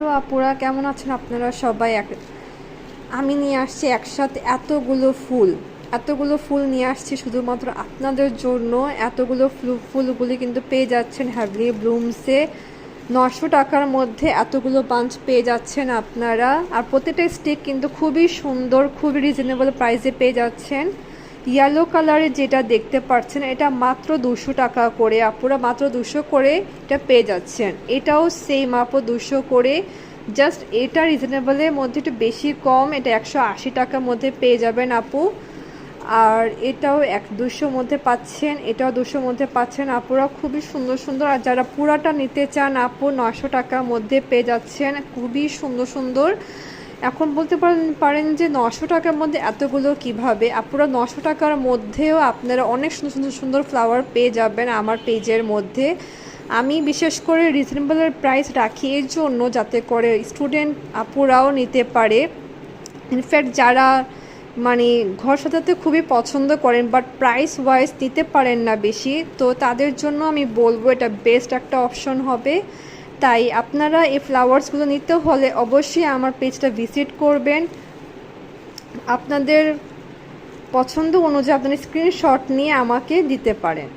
তো আপুরা কেমন আছেন আপনারা সবাই? আমি নিয়ে আসছি একসাথে এতগুলো ফুল নিয়ে আসছি শুধুমাত্র আপনাদের জন্য। এতগুলো ফুলগুলি কিন্তু পেয়ে যাচ্ছেন হ্যাভলি ব্লুমসে। 900 টাকার মধ্যে এতগুলো বাঞ্চ পেয়ে যাচ্ছেন আপনারা। আর প্রতিটা স্টিক কিন্তু খুবই সুন্দর, খুবই রিজনেবল প্রাইসে পেয়ে যাচ্ছেন। ইয়েলো কালারে যেটা দেখতে পাচ্ছেন এটা মাত্র 200 টাকা করে, আপুরা মাত্র 200 করে এটা পেয়ে যাচ্ছেন। এটাও সেম আপু 200 করে, জাস্ট এটা রিজনেবলের মধ্যে একটু বেশি কম, এটা 180 টাকার মধ্যে পেয়ে যাবেন আপু। আর এটাও 200 মধ্যে পাচ্ছেন, এটাও 200 মধ্যে পাচ্ছেন আপুরা, খুবই সুন্দর সুন্দর। আর যারা পুরাটা নিতে চান আপু 900 টাকার মধ্যে পেয়ে যাচ্ছেন, খুবই সুন্দর সুন্দর। এখন বলতে পারেন যে 900 টাকার মধ্যে এতগুলো কিভাবে? আপুরা 900 টাকার মধ্যেও আপনারা অনেক সুন্দর সুন্দর সুন্দর ফ্লাওয়ার পেয়ে যাবেন আমার পেজের মধ্যে। আমি বিশেষ করে রিজনেবলের প্রাইস রাখি এর জন্য যাতে করে স্টুডেন্ট আপুরাও নিতে পারে। ইনফ্যাক্ট যারা মানে ঘর সাজাতে খুবই পছন্দ করেন বাট প্রাইস ওয়াইজ নিতে পারেন না বেশি, তো তাদের জন্য আমি বলবো এটা বেস্ট একটা অপশন হবে। তাই আপনারা এই ফ্লাওয়ার্সগুলো নিতে হলে অবশ্যই আমার পেজটা ভিজিট করবেন। আপনাদের পছন্দ অনুযায়ী আপনারা স্ক্রিনশট নিয়ে আমাকে দিতে পারেন।